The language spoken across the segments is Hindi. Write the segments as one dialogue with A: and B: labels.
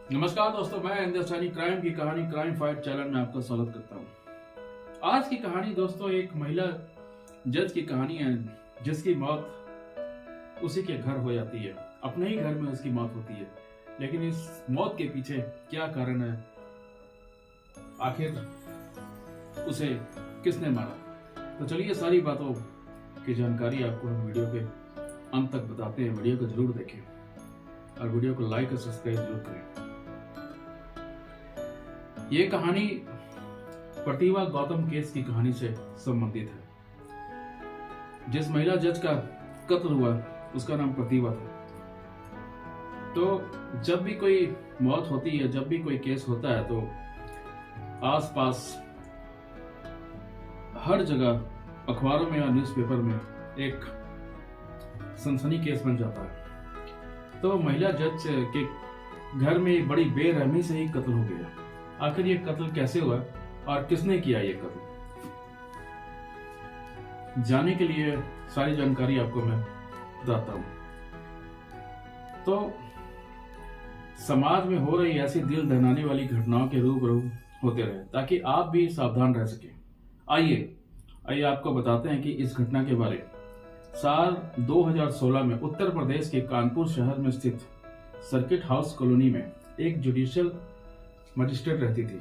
A: नमस्कार दोस्तों, मैं हिंदुस्तानी क्राइम की कहानी क्राइम फाइट चैनल में आपका स्वागत करता हूं। आज की कहानी दोस्तों एक महिला जज की कहानी है जिसकी मौत उसी के घर हो जाती है। अपने ही घर में उसकी मौत होती है, लेकिन इस मौत के पीछे क्या कारण है, आखिर उसे किसने मारा। तो चलिए सारी बातों की जानकारी आपको हम वीडियो के अंत तक बताते हैं। वीडियो को जरूर देखें और वीडियो को लाइक और सब्सक्राइब जरूर करें। ये कहानी प्रतिभा गौतम केस की कहानी से संबंधित है। जिस महिला जज का कत्ल हुआ उसका नाम प्रतिभा था। तो जब भी कोई मौत होती है, जब भी कोई केस होता है, तो आसपास हर जगह अखबारों में या न्यूज़पेपर में एक सनसनी केस बन जाता है। तो महिला जज के घर में बड़ी बेरहमी से ही कत्ल हो गया। आखिर ये कत्ल कैसे हुआ और किसने किया ये कत्ल, जानने के लिए सारी जानकारी आपको मैं बताता हूं। तो समाज में हो रही ऐसी दिल दहलाने वाली घटनाओं के रूबरू होते रहे ताकि आप भी सावधान रह सके। आइए आपको बताते हैं कि इस घटना के बारे। साल 2016 में उत्तर प्रदेश के कानपुर शहर में स्थित सर्किट हाउस कॉलोनी में एक जुडिशियल मजिस्ट्रेट रहती थी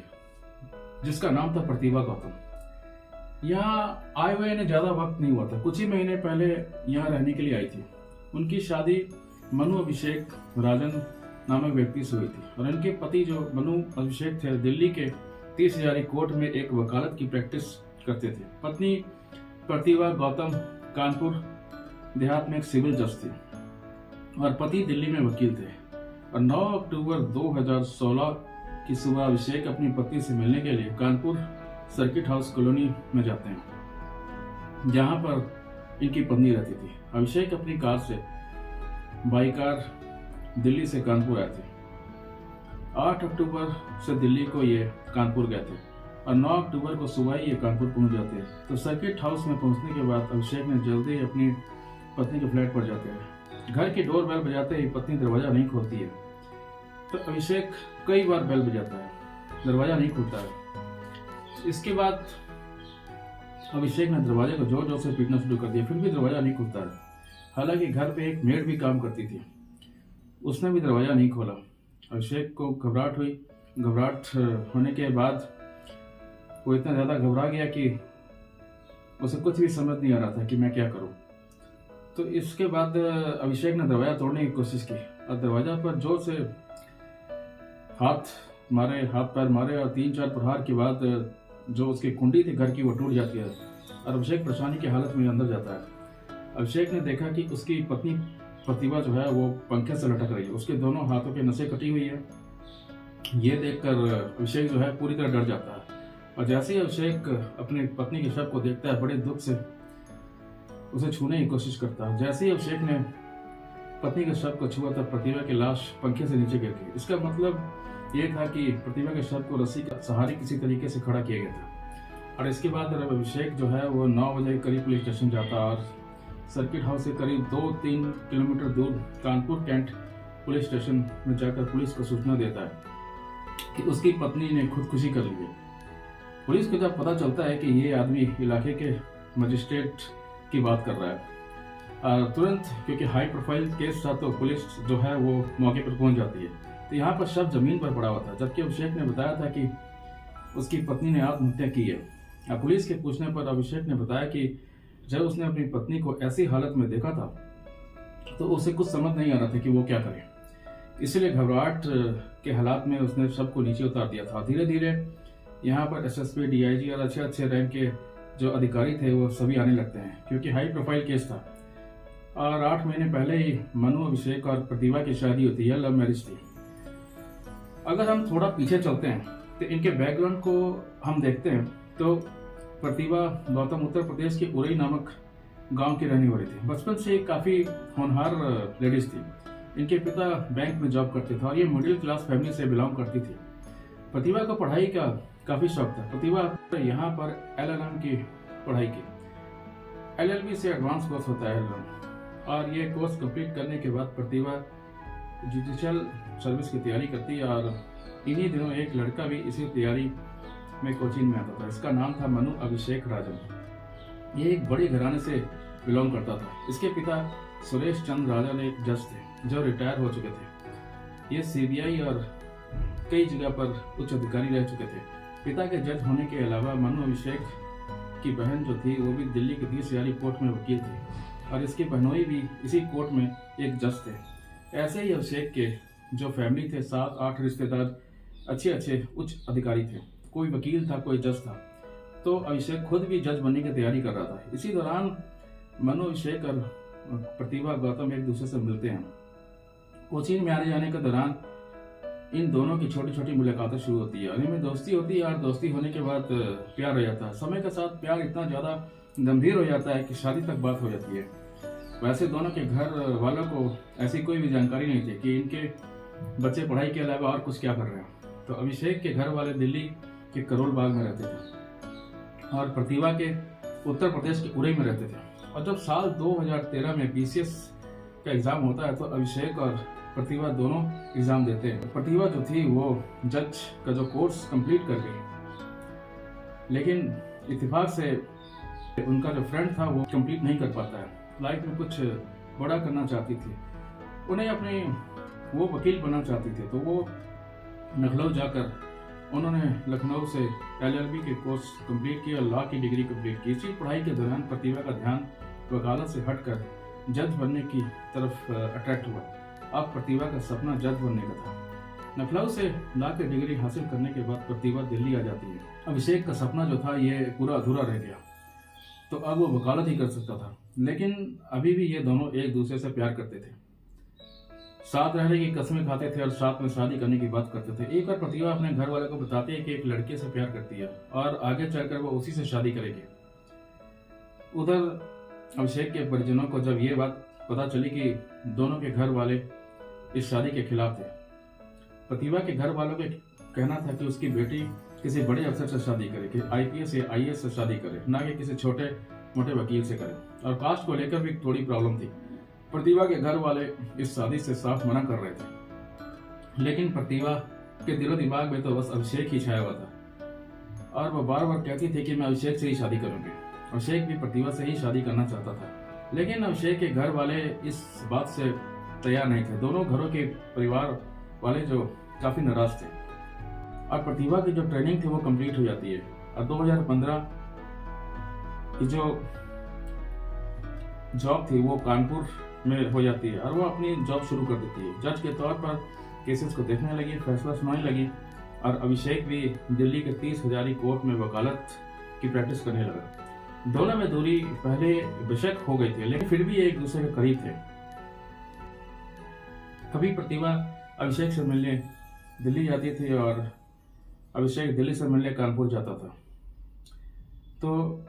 A: जिसका नाम था प्रतिभा गौतम। यहाँ आए हुए इन्हें ज्यादा वक्त नहीं हुआ था, कुछ ही महीने पहले यहाँ रहने के लिए आई थी। उनकी शादी मनु अभिषेक राजन नामक व्यक्ति से हुई थी और इनके पति जो मनु अभिषेक थे दिल्ली के 30 हजारी कोर्ट में एक वकालत की प्रैक्टिस करते थे। पत्नी प्रतिभा गौतम कानपुर देहात में एक सिविल जज थी और पति दिल्ली में वकील थे। और 9 अक्टूबर 2016 की सुबह अभिषेक अपनी पत्नी से मिलने के लिए कानपुर सर्किट हाउस कॉलोनी में जाते हैं जहां पर इनकी पत्नी रहती थी। अभिषेक अपनी कार से बाई कार दिल्ली से कानपुर आए थे। 8 अक्टूबर से दिल्ली को ये कानपुर गए थे और 9 अक्टूबर को सुबह ही ये कानपुर पहुंच जाते हैं। तो सर्किट हाउस में पहुंचने के बाद अभिषेक ने जल्दी ही अपनी पत्नी के फ्लैट पर जाते हैं। घर की डोर बेल बजाते ही पत्नी दरवाजा नहीं खोलती है। तो अभिषेक कई बार बेल बजाता है, दरवाजा नहीं खुलता है। इसके बाद अभिषेक ने दरवाजे को जोर जोर से पीटना शुरू कर दिया, फिर भी दरवाजा नहीं खुलता है। हालांकि घर पे एक मेड भी काम करती थी, उसने भी दरवाजा नहीं खोला। अभिषेक को घबराहट हुई। घबराहट होने के बाद वो इतना ज्यादा घबरा गया कि उसे कुछ भी समझ नहीं आ रहा था कि मैं क्या करूं। तो इसके बाद अभिषेक ने दरवाजा तोड़ने की कोशिश की और दरवाजा पर जोर से हाथ पैर मारे और 3-4 प्रहार के बाद जो उसकी कुंडी थी घर की वो टूट जाती है और अभिषेक परेशानी की हालत में अंदर जाता है। अभिषेक ने देखा कि उसकी पत्नी प्रतिभा जो है वो पंखे से लटक रही है, उसके दोनों हाथों की नसें कटी हुई है। ये देखकर अभिषेक जो है पूरी तरह डर जाता है और जैसे ही अभिषेक अपनी पत्नी के शव को देखता है बड़े दुख से उसे छूने की कोशिश करता है। जैसे ही अभिषेक ने पत्नी के शव को छुआ तब प्रतिभा की लाश पंखे से नीचे गिर गई। इसका मतलब ये था कि प्रतिभा के शव को रस्सी के सहारे किसी तरीके से खड़ा किया गया था। और इसके बाद अभिषेक जो है वो 9 बजे करीब पुलिस स्टेशन जाता और सर्किट हाउस से करीब 2-3 किलोमीटर दूर कानपुर कैंट पुलिस स्टेशन में जाकर पुलिस को सूचना देता है कि उसकी पत्नी ने खुदकुशी कर ली है। पुलिस को जब पता चलता है कि ये आदमी इलाके के मजिस्ट्रेट की बात कर रहा है, तुरंत क्योंकि हाई प्रोफाइल केस था तो पुलिस जो है वो मौके पर पहुंच जाती है। तो यहाँ पर शव जमीन पर पड़ा हुआ था, जबकि अभिषेक ने बताया था कि उसकी पत्नी ने आत्महत्या की है। पुलिस के पूछने पर अभिषेक ने बताया कि जब उसने अपनी पत्नी को ऐसी हालत में देखा था तो उसे कुछ समझ नहीं आ रहा था कि वो क्या करे, इसलिए घबराहट के हालात में उसने शव को नीचे उतार दिया था। धीरे धीरे यहाँ पर एसएसपी, डीआईजी और अच्छे रैंक के जो अधिकारी थे वो सभी आने लगते हैं क्योंकि हाई प्रोफाइल केस था। और 8 महीने पहले ही मनु अभिषेक और प्रतिभा की शादी होती है, लव मैरिज थी। अगर हम थोड़ा पीछे चलते हैं तो इनके बैकग्राउंड को हम देखते हैं तो प्रतिभा गौतम उत्तर प्रदेश के उरई नामक गांव की रहने वाली थी। बचपन से काफी होनहार लेडीज थी। इनके पिता बैंक में जॉब करते थे और ये मिडिल क्लास फैमिली से बिलोंग करती थी। प्रतिभा को पढ़ाई का काफी शौक था। प्रतिभा यहाँ पर LLM की पढ़ाई की। LLB से एडवांस कोर्स होता है LLM, और ये कोर्स कंप्लीट करने के बाद प्रतिभा जुडिशियल सर्विस की तैयारी करती है और इन्हीं दिनों एक लड़का भी इसी तैयारी में कोचिंग में आता था। इसका नाम था मनु अभिषेक राजन। ये एक बड़े घराने से बिलोंग करता था। इसके पिता सुरेश चंद्र राजन एक जज थे जो रिटायर हो चुके थे। ये सीबीआई और कई जगह पर उच्च अधिकारी रह चुके थे। पिता के जज होने के अलावा मनु अभिषेक की बहन जो थी वो भी दिल्ली के 30 हजारी कोर्ट में वकील थी और इसके बहनोई भी इसी कोर्ट में एक जज थे। ऐसे ही अभिषेक के जो फैमिली थे 7-8 रिश्तेदार अच्छे उच्च अधिकारी थे। कोई वकील था, कोई जज था। तो अभिषेक खुद भी जज बनने की तैयारी कर रहा था। इसी दौरान मनु अभिषेक और प्रतिभा गौतम एक दूसरे से मिलते हैं। कोचिंग में आने जाने के दौरान इन दोनों की छोटी छोटी मुलाकातें शुरू होती है और इनमें दोस्ती होती है और दोस्ती होने के बाद प्यार हो जाता है। समय के साथ प्यार इतना ज्यादा गंभीर हो जाता है कि शादी तक बात हो जाती है। वैसे दोनों के घर वालों को ऐसी कोई भी जानकारी नहीं थी कि इनके बच्चे पढ़ाई के अलावा और कुछ क्या कर रहे हैं। तो अभिषेक के घर वाले दिल्ली के करोल बाग में रहते थे और प्रतिभा के उत्तर प्रदेश के उरई में रहते थे। और जब साल 2013 में BCS का एग्जाम होता है तो अभिषेक और प्रतिभा दोनों एग्जाम देते हैं। प्रतिभा जो थी वो जज का जो कोर्स कंप्लीट कर गई, लेकिन इत्तेफाक से उनका जो फ्रेंड था वो कंप्लीट नहीं कर पाता है। लाइफ में कुछ बड़ा करना चाहती थी, उन्हें अपने वो वकील बनना चाहती थी। तो वो लखनऊ जाकर उन्होंने लखनऊ से LLB के कोर्स कंप्लीट किया, लॉ की डिग्री कंप्लीट की। इसी पढ़ाई के दौरान प्रतिभा का ध्यान वकालत से हटकर जज बनने की तरफ अट्रैक्ट हुआ। अब प्रतिभा का सपना जज बनने का था। लखनऊ से लॉ की डिग्री हासिल करने के बाद प्रतिभा दिल्ली आ जाती है। अभिषेक का सपना जो था ये पूरा अधूरा रह गया, तो अब वो वकालत ही कर सकता था। लेकिन अभी भी ये दोनों एक दूसरे से प्यार करते थे, साथ रहने की कस्में खाते थे और साथ में शादी करने की बात करते थे। एक बार प्रतिभा अपने घर वाले को बताती है कि एक लड़के से प्यार करती है और आगे चलकर वो उसी से शादी करेगी। उधर अभिषेक के परिजनों को जब ये बात पता चली कि दोनों के घर वाले इस शादी के खिलाफ थे। प्रतिभा के घर वालों का कहना था कि उसकी बेटी किसी बड़े अफसर से शादी करे, कि IPS या IAS से शादी करे, ना कि किसी छोटे मोटे वकील से करे। और कास्ट को लेकर भी थोड़ी प्रॉब्लम थी। प्रतिभा के घर वाले इस शादी से साफ मना कर रहे थे, लेकिन प्रतिभा के दिलो दिमाग में तो बस अभिषेक ही छाया हुआ था और वो बार बार कहती थी कि मैं अभिषेक से ही शादी करूंगी। अभिषेक भी प्रतिभा से ही शादी करना चाहता था, लेकिन अभिषेक के घर वाले इस बात से तैयार नहीं थे। दोनों घरों के परिवार वाले जो काफी नाराज थे और प्रतिभा की जो ट्रेनिंग थी वो कंप्लीट हो जाती है और 2015 की जो जॉब थी वो कानपुर में हो जाती है और वो अपनी जॉब शुरू कर देती है। जज के तौर पर केसेस को देखने लगी, फैसला सुनाने लगी और अभिषेक भी दिल्ली के 30 हजारी कोर्ट में वकालत की प्रैक्टिस करने लगा। दोनों में दूरी पहले बेशक हो गई थी, लेकिन फिर भी एक दूसरे के करीब थे। कभी प्रतिभा अभिषेक से मिलने दिल्ली जाती थी और अभिषेक दिल्ली से मिलने कानपुर जाता था। तो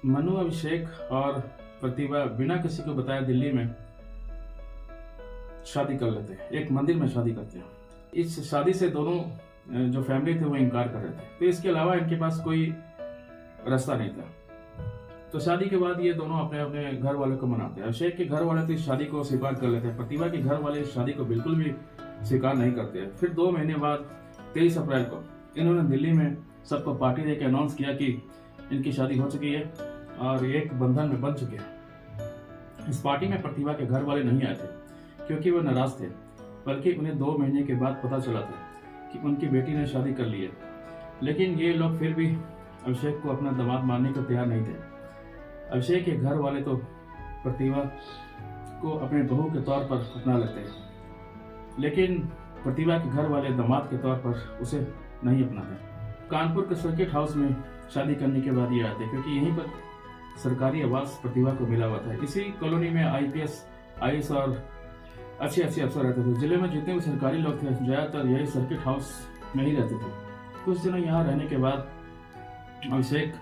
A: मनु अभिषेक और प्रतिभा बिना किसी को बताए दिल्ली में शादी कर लेते हैं, एक मंदिर में शादी करते हैं। इस शादी से दोनों जो फैमिली थे वो इनकार कर रहे थे, तो इसके अलावा इनके पास कोई रास्ता नहीं था। तो शादी के बाद ये दोनों अपने अपने घर वालों को मनाते हैं। अभिषेक के घर वाले तो इस शादी को स्वीकार कर लेते हैं, प्रतिभा के घर वाले इस शादी को बिल्कुल भी स्वीकार नहीं करते हैं। फिर 2 महीने बाद 23 अप्रैल को इन्होंने दिल्ली में सबको पार्टी देकर अनाउंस किया कि इनकी शादी हो चुकी है और एक बंधन में बन चुके हैं। इस पार्टी में प्रतिभा के घर वाले नहीं आए थे क्योंकि वो नाराज थे, बल्कि उन्हें 2 महीने के बाद पता चला था कि उनकी बेटी ने शादी कर ली है। लेकिन ये लोग फिर भी अभिषेक को अपना दामाद मानने को तैयार नहीं थे। अभिषेक के घर वाले तो प्रतिभा को अपने बहू के तौर पर अपना लेते हैं, लेकिन प्रतिभा के घर वाले दामाद के तौर पर उसे नहीं अपनाते। कानपुर के सर्किट हाउस में शादी करने के बाद ये आते क्योंकि यहीं पर सरकारी आवास प्रतिभा को मिला हुआ था। इसी कॉलोनी में IPS, IAS और अच्छे अफसर रहते थे। जिले में जितने भी सरकारी लोग थे ज्यादातर यही सर्किट हाउस में ही रहते थे। कुछ दिनों यहाँ रहने के बाद अभिषेक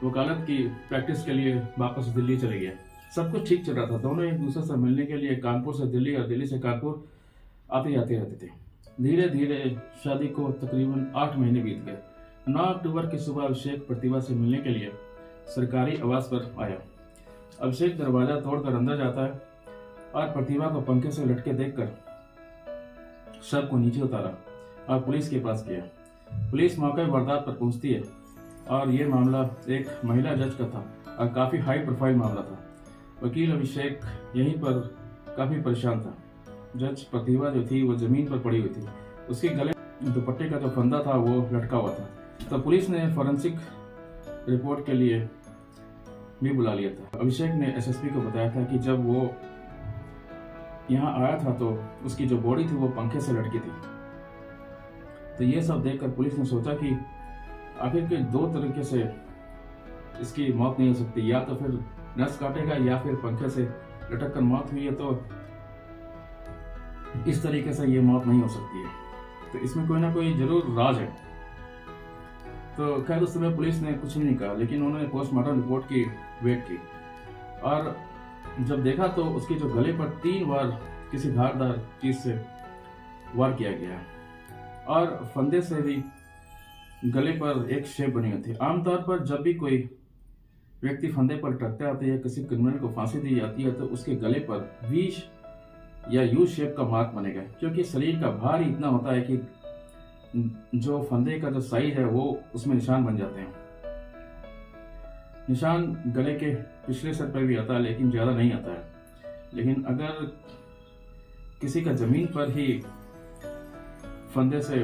A: वकालत की प्रैक्टिस के लिए वापस दिल्ली चले गए। सब कुछ ठीक चल रहा था। दोनों एक दूसरे से मिलने के लिए कानपुर से दिल्ली और दिल्ली से कानपुर आते जाते रहते थे। धीरे धीरे शादी को तकरीबन 8 महीने बीत गए। 9 अक्टूबर की सुबह अभिषेक प्रतिभा से मिलने के लिए सरकारी आवास पर आया। अभिषेक दरवाजा तोड़कर अंदर जाता है और प्रतिभा को पंखे से लटके देखकर शव को नीचे उतारा और पुलिस के पास गया। पुलिस मौके वारदात पर पहुंचती है और ये मामला एक महिला जज का था और काफ़ी हाई प्रोफाइल मामला था। वकील अभिषेक यहीं पर काफ़ी परेशान था। जज प्रतिभा जो थी वो ज़मीन पर पड़ी हुई थी, उसके गले दुपट्टे का जो फंदा था वो लटका हुआ था। तो पुलिस ने फॉरेंसिक रिपोर्ट के लिए भी बुला लिया था। अभिषेक ने एसएसपी को बताया था कि जब वो यहाँ आया था तो उसकी जो बॉडी थी वो पंखे से लटकी थी। तो ये सब देखकर पुलिस ने सोचा कि आखिर के दो तरीके से इसकी मौत नहीं हो सकती, या तो फिर नस काटेगा या फिर पंखे से लटक कर मौत हुई है, तो इस तरीके से ये मौत नहीं हो सकती है। तो इसमें कोई ना कोई जरूर राज है। तो खैर उस समय पुलिस ने कुछ नहीं कहा, लेकिन उन्होंने पोस्टमार्टम रिपोर्ट की वेट की और जब देखा तो उसके जो गले पर 3 बार किसी धारदार चीज से वार किया गया और फंदे से भी गले पर एक शेप बनी हुई थी। आमतौर पर जब भी कोई व्यक्ति फंदे पर लटकता है या किसी क्रिमिनल को फांसी दी जाती है तो उसके गले पर वी या यू शेप का मार्क बनेगा, क्योंकि शरीर का भार ही इतना होता है कि जो फंदे का जो साइज है वो उसमें निशान बन जाते हैं। निशान गले के पिछले सर पर भी आता है लेकिन ज्यादा नहीं आता है। लेकिन अगर किसी का जमीन पर ही फंदे से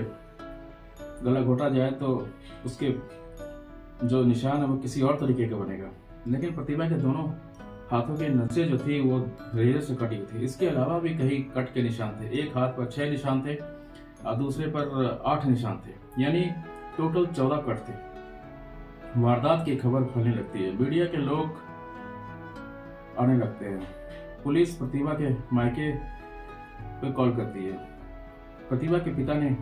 A: गला घोटा जाए तो उसके जो निशान है वो किसी और तरीके का बनेगा। लेकिन प्रतिभा के दोनों हाथों के नसें जो थी वो रेजर से कटी हुई थी। इसके अलावा भी कहीं कट के निशान थे। एक हाथ पर 6 निशान थे और दूसरे पर 8 निशान थे, यानी टोटल 14 कट थे। वारदात की खबर फैलने लगती है, मीडिया के लोग आने लगते हैं। पुलिस प्रतिभा के मायके पे कॉल करती है। प्रतिभा के पिता ने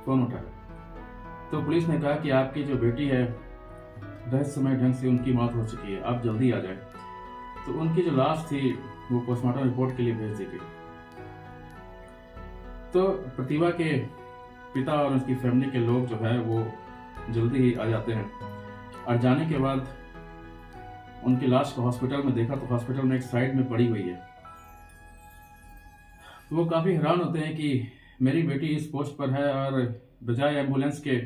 A: फोन उठाया तो पुलिस ने कहा कि आपकी जो बेटी है रहस्यमय ढंग से उनकी मौत हो चुकी है, आप जल्दी आ जाए। तो उनकी जो लाश थी वो पोस्टमार्टम रिपोर्ट के लिए भेज दी गई। तो प्रतिभा के पिता और उसकी फैमिली के लोग जो है वो जल्दी ही आ जाते हैं और जाने के बाद उनकी लाश को हॉस्पिटल में देखा तो हॉस्पिटल में एक साइड में पड़ी हुई है। तो वो काफी हैरान होते हैं कि मेरी बेटी इस पोस्ट पर है और बजाय एम्बुलेंस के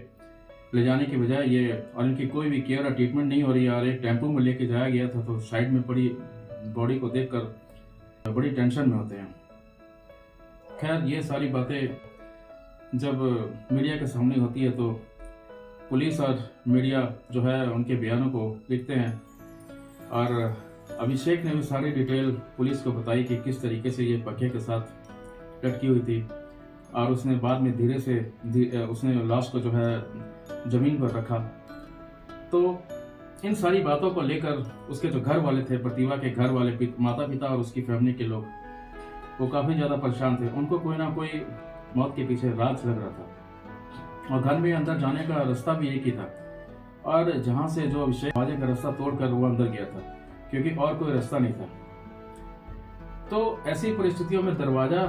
A: ले जाने के बजाय ये और इनकी कोई भी केयर और ट्रीटमेंट नहीं हो रही है और एक टेम्पो में लेके जाया गया था। तो साइड में पड़ी बॉडी को देखकर बड़ी टेंशन में होते हैं। खैर ये सारी बातें जब मीडिया के सामने होती है तो पुलिस और मीडिया जो है उनके बयानों को लिखते हैं और अभिषेक ने भी सारी डिटेल पुलिस को बताई कि किस तरीके से ये पंखे के साथ लटकी हुई थी और उसने बाद में धीरे से उसने लाश को जो है जमीन पर रखा। तो इन सारी बातों को लेकर उसके जो घर वाले थे, प्रतिभा के घर वाले, माता पिता और उसकी फैमिली के लोग, वो काफी ज्यादा परेशान थे। उनको कोई ना कोई मौत के पीछे राज लग रहा था और घर में अंदर जाने का रास्ता भी एक ही था और जहां से जो अभिषेक दरवाजे का रास्ता तोड़कर वो अंदर गया था, क्योंकि और कोई रास्ता नहीं था। तो ऐसी परिस्थितियों में दरवाजा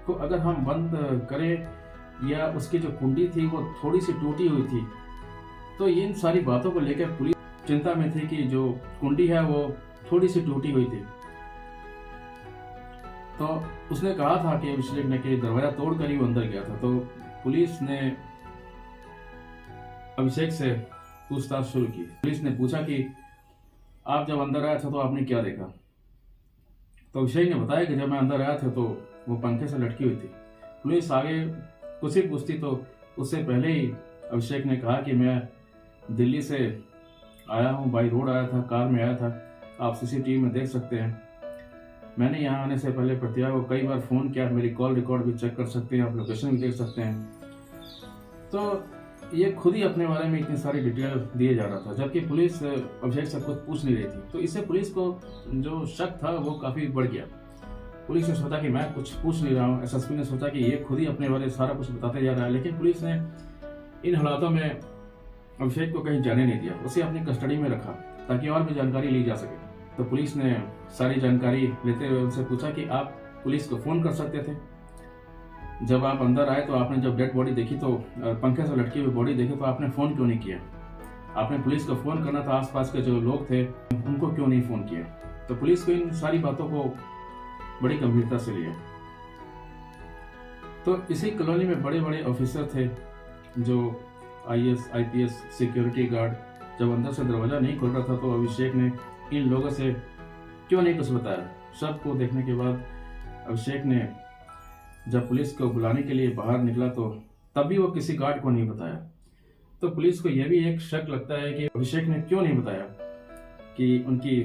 A: को अगर हम बंद करें या उसकी जो कुंडी थी वो थोड़ी सी टूटी हुई थी, तो इन सारी बातों को लेकर पुलिस चिंता में थी कि जो कुंडी है वो थोड़ी सी टूटी हुई थी। तो उसने कहा था कि अभिषेक ने कि दरवाजा तोड़कर ही वो अंदर गया था। तो पुलिस ने अभिषेक से पूछताछ शुरू की। पुलिस ने पूछा कि आप जब अंदर आया था तो आपने क्या देखा? तो अभिषेक ने बताया कि जब मैं अंदर आया था तो वो पंखे से लटकी हुई थी। पुलिस आगे कुछ ही पूछती तो उससे पहले ही अभिषेक ने कहा कि मैं दिल्ली से आया हूँ, बाई रोड आया था, कार में आया था, आप सीसीटीवी में देख सकते हैं। मैंने यहाँ आने से पहले प्रतिभा को कई बार फोन किया, मेरी कॉल रिकॉर्ड भी चेक कर सकते हैं, आप लोकेशन भी देख सकते हैं। तो ये खुद ही अपने बारे में इतनी सारी डिटेल दिए जा रहा था, जबकि पुलिस अभिषेक से कुछ पूछ नहीं रही थी। तो इससे पुलिस को जो शक था वो काफी बढ़ गया। पुलिस ने सोचा कि मैं कुछ पूछ नहीं रहा हूँ। एसएसपी ने सोचा कि ये खुद ही अपने बारे में सारा कुछ बताते जा रहा है। लेकिन पुलिस ने इन हालातों में अभिषेक को कहीं जाने नहीं दिया, उसे अपनी कस्टडी में रखा ताकि और भी जानकारी ली जा सके। तो पुलिस ने सारी जानकारी लेते हुए उनसे पूछा कि आप पुलिस को फोन कर सकते थे। जब आप अंदर आए तो आपने जब डेड बॉडी देखी तो पंखे से लटकी हुई बॉडी देखी तो आपने फोन क्यों नहीं किया? आपने पुलिस को फोन करना था, आसपास के जो लोग थे उनको क्यों नहीं फोन किया? तो पुलिस को इन सारी बातों को बड़ी गंभीरता से लिया। तो इसी कॉलोनी में बड़े बड़े ऑफिसर थे, जो IAS IPS सिक्योरिटी गार्ड। जब अंदर से दरवाज़ा नहीं खोल रहा था तो अभिषेक ने इन लोगों से क्यों नहीं कुछ बताया। सबको देखने के बाद अभिषेक ने जब पुलिस को बुलाने के लिए बाहर निकला तो तब भी वो किसी गार्ड को नहीं बताया। तो पुलिस को यह भी एक शक लगता है कि अभिषेक ने क्यों नहीं बताया कि उनकी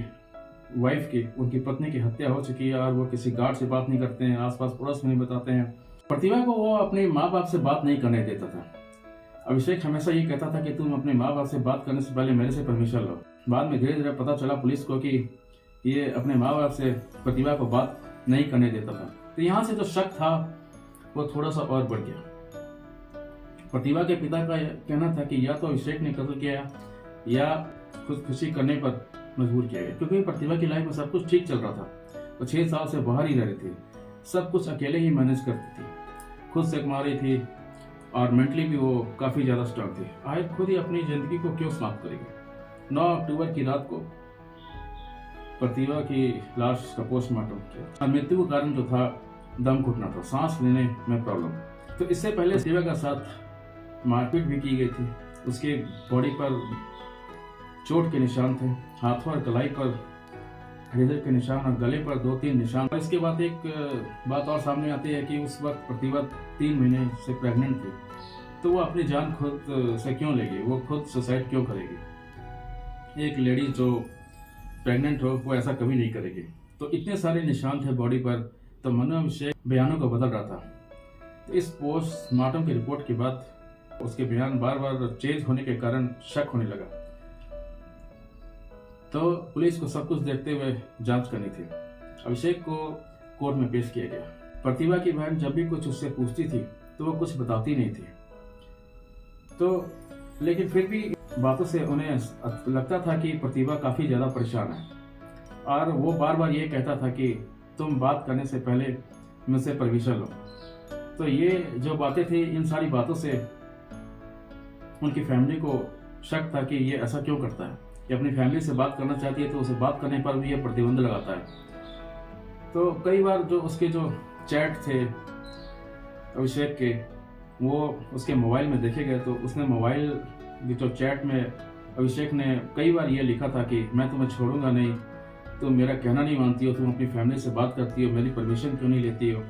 A: वाइफ की, उनकी पत्नी की हत्या हो चुकी है और वो किसी गार्ड से बात नहीं करते हैं, आसपास पड़ोस में नहीं बताते हैं। प्रतिभा को वो अपने माँ बाप से बात नहीं करने देता था। अभिषेक हमेशा ये कहता था कि तुम अपने माँ बाप से बात करने से पहले मेरे से परमिशन लो। बाद में धीरे धीरे पता चला पुलिस को कि ये अपने माँ बाप से प्रतिभा को बात नहीं करने देता था। तो यहाँ से जो शक था वो थोड़ा सा और बढ़ गया। प्रतिभा के पिता का कहना था कि या तो अभिषेक ने कत्ल किया या खुदकुशी करने पर मजबूर किया गया, क्योंकि प्रतिभा की लाइफ में सब कुछ ठीक चल रहा था। वो 6 साल से बाहर ही रह रही थी, सब कुछ अकेले ही मैनेज करती थी, खुद से कमा रही थी और मेंटली भी वो काफ़ी ज़्यादा स्ट्रांग थी। आखिर खुद ही अपनी ज़िंदगी को क्यों समाप्त करेगी। 9 अक्टूबर की रात को प्रतिभा की लाश का पोस्टमार्टम किया। मृत्यु का कारण जो था दम घुटना था, सांस लेने में प्रॉब्लम। तो इससे पहले प्रतिभा का साथ मारपीट भी की गई थी। उसके बॉडी पर चोट के निशान थे, हाथों और कलाई पर रेजर के निशान और गले पर 2-3 निशान। और इसके बाद एक बात और सामने आती है कि उस वक्त प्रतिभा 3 महीने से प्रेग्नेंट थी। तो वो अपनी जान खुद से क्यों लेगी, वो खुद सुसाइड क्यों करेगी। एक लेडी जो प्रेग्नेंट हो वो ऐसा कभी नहीं करेगी। तो इतने सारे निशान थे बॉडी पर। तो मनु अभिषेक बयानों को बदल रहा था। तो इस पोस्टमार्टम की रिपोर्ट के बाद उसके बयान बार बार चेंज होने के कारण शक होने लगा। तो पुलिस को सब कुछ देखते हुए जांच करनी थी। अभिषेक को कोर्ट में पेश किया गया। प्रतिभा की बहन जब भी कुछ उससे पूछती थी तो वो कुछ बताती नहीं थी। तो लेकिन फिर भी बातों से उन्हें लगता था कि प्रतिभा काफी ज्यादा परेशान है और वो बार बार ये कहता था कि तुम बात करने से पहले मुझसे परमिशन लो। तो ये जो बातें थी, इन सारी बातों से उनकी फैमिली को शक था कि ये ऐसा क्यों करता है। कि अपनी फैमिली से बात करना चाहती है तो उसे बात करने पर भी ये प्रतिबंध लगाता है। तो कई बार जो उसके जो चैट थे अभिषेक के, वो उसके मोबाइल में देखे गए। तो उसने मोबाइल की जो चैट में अभिषेक ने कई बार ये लिखा था कि मैं तुम्हें छोड़ूंगा नहीं, तुम मेरा कहना नहीं मानती हो, तुम अपनी फैमिली से बात करती हो, मेरी परमिशन क्यों नहीं लेती हो।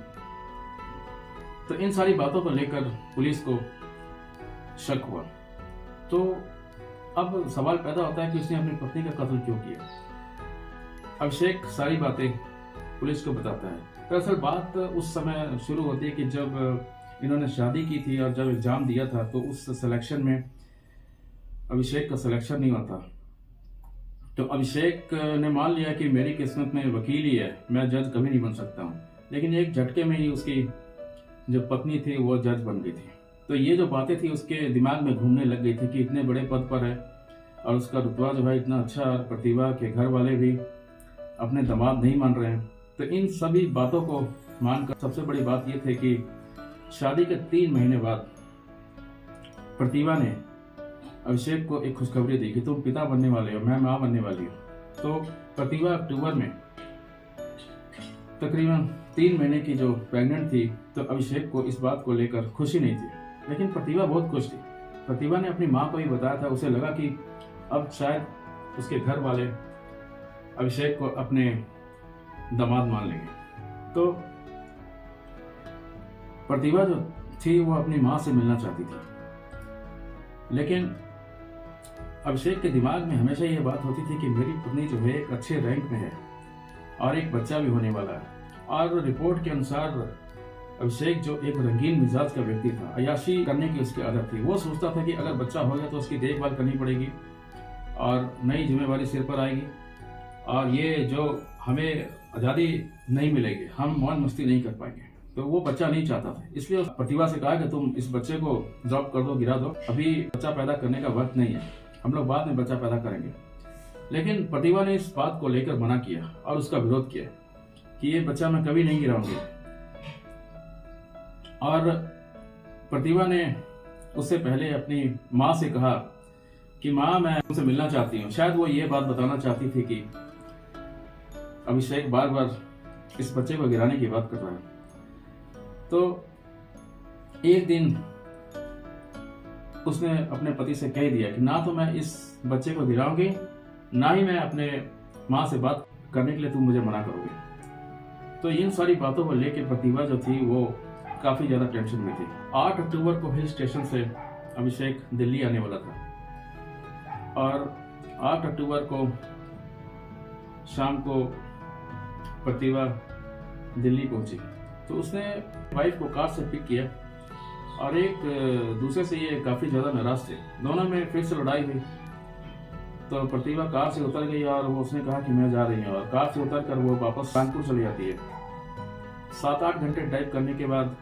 A: तो इन सारी बातों को लेकर पुलिस को शक हुआ। तो अब सवाल पैदा होता है कि उसने अपनी पत्नी का कत्ल क्यों किया। अभिषेक सारी बातें पुलिस को बताता है। दरअसल बात उस समय शुरू होती है कि जब इन्होंने शादी की थी और जब एग्जाम दिया था तो उस सिलेक्शन में अभिषेक का सिलेक्शन नहीं हुआ था। तो अभिषेक ने मान लिया कि मेरी किस्मत में वकील ही है, मैं जज कभी नहीं बन सकता हूँ। लेकिन एक झटके में ही उसकी जो पत्नी थी वो जज बन गई थी। तो ये जो बातें थी उसके दिमाग में घूमने लग गई थी कि इतने बड़े पद पर है और उसका रुतबा जो है इतना अच्छा, और प्रतिभा के घर वाले भी अपने दामाद नहीं मान रहे हैं। तो इन सभी बातों को मानकर सबसे बड़ी बात ये थी कि शादी के 3 महीने बाद प्रतिभा ने अभिषेक को एक खुशखबरी दी कि तुम पिता बनने वाले हो, मैं माँ बनने वाली हूँ। तो प्रतिभा अक्टूबर में तकरीबन 3 महीने की जो प्रेग्नेंट थी, तो अभिषेक को इस बात को लेकर खुशी नहीं थी, लेकिन प्रतिभा बहुत खुश थी। प्रतिभा ने अपनी माँ को ही बताया था। उसे लगा कि अब शायद उसके घर वाले अभिषेक को अपने दामाद मान लेंगे। तो प्रतिभा जो थी वो अपनी माँ से मिलना चाहती थी, लेकिन अभिषेक के दिमाग में हमेशा ये बात होती थी कि मेरी पत्नी जो है एक अच्छे रैंक में है और एक बच्चा भी होने वाला है। और रिपोर्ट के अनुसार अभिषेक जो एक रंगीन मिजाज का व्यक्ति था, अय्याशी करने की उसकी आदत थी। वो सोचता था कि अगर बच्चा हो गया तो उसकी देखभाल करनी पड़ेगी और नई जिम्मेवारी सिर पर आएगी और ये जो हमें आज़ादी नहीं मिलेगी, हम मौज मस्ती नहीं कर पाएंगे। तो वो बच्चा नहीं चाहता था, इसलिए प्रतिभा से कहा कि तुम इस बच्चे को ड्रॉप कर दो, गिरा दो, अभी बच्चा पैदा करने का वक्त नहीं है, हम लोग बाद में बच्चा पैदा करेंगे। लेकिन प्रतिभा ने इस बात को लेकर मना किया और उसका विरोध किया कि ये बच्चा मैं कभी नहीं गिराऊंगी। और प्रतिभा ने उससे पहले अपनी माँ से कहा कि माँ मैं तुमसे मिलना चाहती हूँ। शायद वो ये बात बताना चाहती थी कि अभिषेक बार बार इस बच्चे को गिराने की बात कर रहा है। तो एक दिन उसने अपने पति से कह दिया कि ना तो मैं इस बच्चे को दिलाऊंगी, ना ही मैं अपने माँ से बात करने के लिए तुम मुझे मना करोगे। तो इन सारी बातों को लेकर प्रतिभा जो थी वो काफी ज्यादा टेंशन में थी। 8 अक्टूबर को हिल स्टेशन से अभिषेक दिल्ली आने वाला था और 8 अक्टूबर को शाम को प्रतिभा दिल्ली पहुंची। तो उसने वाइफ को कार से पिक किया और एक दूसरे से ये काफी ज्यादा नाराज थे। दोनों में फिर से लड़ाई हुई। तो प्रतिभा कार से उतर गई और वो उसने कहा कि मैं जा रही हूँ, और कार से उतर कर वो वापस कानपुर चली जाती है। 7-8 घंटे ड्राइव करने के बाद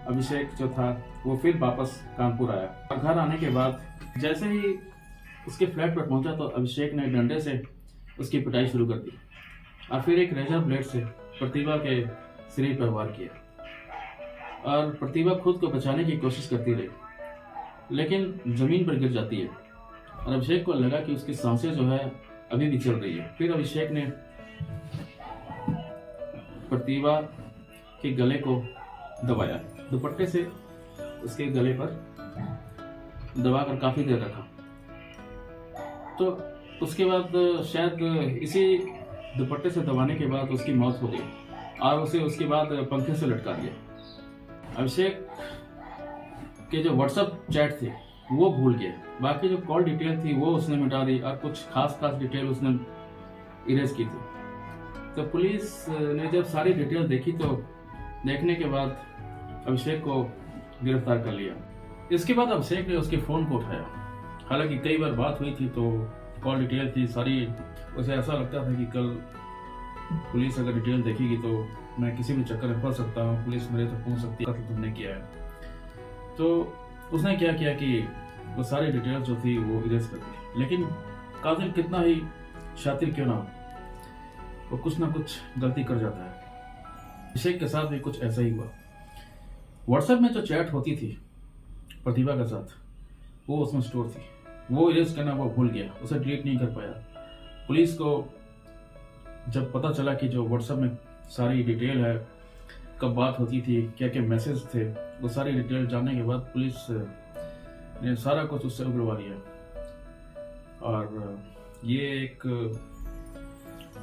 A: अभिषेक जो था वो फिर वापस कानपुर आया और घर आने के बाद जैसे ही उसके फ्लैट पर पहुंचा तो अभिषेक ने डंडे से उसकी पिटाई शुरू कर दी और फिर एक रेजर ब्लेड से प्रतिभा के शरीर पर वार किया। और प्रतिभा खुद को बचाने की कोशिश करती रही, लेकिन जमीन पर गिर जाती है और अभिषेक को लगा कि उसकी सांसें जो है अभी भी चल रही है। फिर अभिषेक ने प्रतिभा के गले को दबाया, दुपट्टे से उसके गले पर दबाकर काफी देर रखा। तो उसके बाद शायद इसी दुपट्टे से दबाने के बाद उसकी मौत हो गई और उसे उसके बाद पंखे से लटका दिया। अभिषेक के जो व्हाट्सएप चैट थे वो भूल गया, बाकी जो कॉल डिटेल थी वो उसने मिटा दी और कुछ खास डिटेल उसने इरेज की थी। तो पुलिस ने जब सारी डिटेल देखी तो देखने के बाद अभिषेक को गिरफ्तार कर लिया। इसके बाद अभिषेक ने उसके फोन को उठाया। हालांकि कई बार बात हुई थी तो कॉल डिटेल थी सारी, उसे ऐसा लगता था कि कल पुलिस अगर डिटेल देखेगी तो मैं किसी भी चक्कर में फंस सकता हूँ, पुलिस मेरे तक पहुंच सकती है, कत्ल तुमने किया है। तो उसने क्या किया कि वो सारी डिटेल जो थी वो इरेज कर दी। लेकिन कातिल कितना ही शातिर क्यों ना हो, वो कुछ ना कुछ गलती कर जाता है। अभिषेक के साथ भी कुछ ऐसा ही हुआ। व्हाट्सएप में जो चैट होती थी प्रतिभा के साथ वो उसमें स्टोर थी, वो इरेज करना वो भूल गया, उसे डिलीट नहीं कर पाया। पुलिस को जब पता चला कि जो व्हाट्सएप में सारी डिटेल है, कब बात होती थी, क्या क्या मैसेज थे, वो सारी डिटेल जानने के बाद पुलिस ने सारा कुछ उससे उगलवा लिया। और ये एक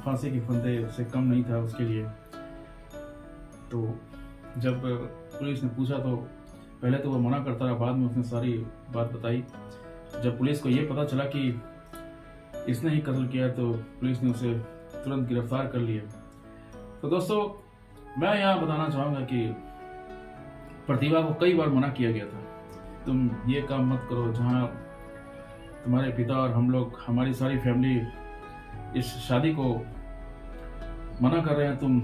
A: फांसी की फंदे से कम नहीं था उसके लिए। तो जब पुलिस ने पूछा तो पहले तो वो मना करता रहा, बाद में उसने सारी बात बताई। जब पुलिस को ये पता चला कि इसने ही कत्ल किया तो पुलिस ने उसे तुरंत गिरफ्तार कर लिया। तो दोस्तों मैं यहाँ बताना चाहूँगा कि प्रतिभा को कई बार मना किया गया था, तुम ये काम मत करो, जहाँ तुम्हारे पिता और हम लोग, हमारी सारी फैमिली इस शादी को मना कर रहे हैं, तुम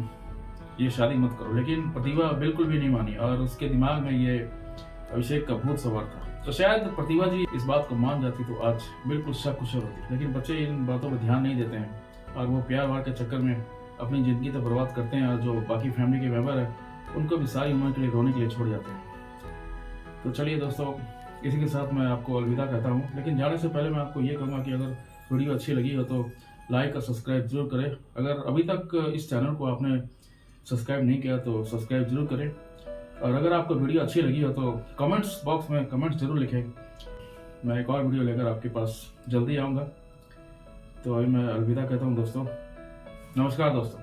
A: ये शादी मत करो। लेकिन प्रतिभा बिल्कुल भी नहीं मानी और उसके दिमाग में ये अभिषेक का भूत सवार था। तो शायद प्रतिभा जी इस बात को मान जाती तो आज बिल्कुल सकुशल होती। लेकिन बच्चे इन बातों पर ध्यान नहीं देते हैं और वो प्यार वार के चक्कर में अपनी जिंदगी तो बर्बाद करते हैं और जो बाकी फैमिली के मेंबर है उनको भी सारी उम्र के लिए रोने के लिए छोड़ जाते हैं। तो चलिए दोस्तों, इसी के साथ मैं आपको अलविदा कहता हूँ। लेकिन जाने से पहले मैं आपको ये कहूँगा कि अगर वीडियो अच्छी लगी हो तो लाइक और सब्सक्राइब जरूर करें। अगर अभी तक इस चैनल को आपने सब्सक्राइब नहीं किया तो सब्सक्राइब जरूर करें। और अगर आपको वीडियो अच्छी लगी हो तो कमेंट्स बॉक्स में कमेंट्स जरूर लिखें। मैं एक और वीडियो लेकर आपके पास जल्दी आऊँगा। तो अभी मैं अलविदा कहता हूँ दोस्तों। नमस्कार दोस्तों।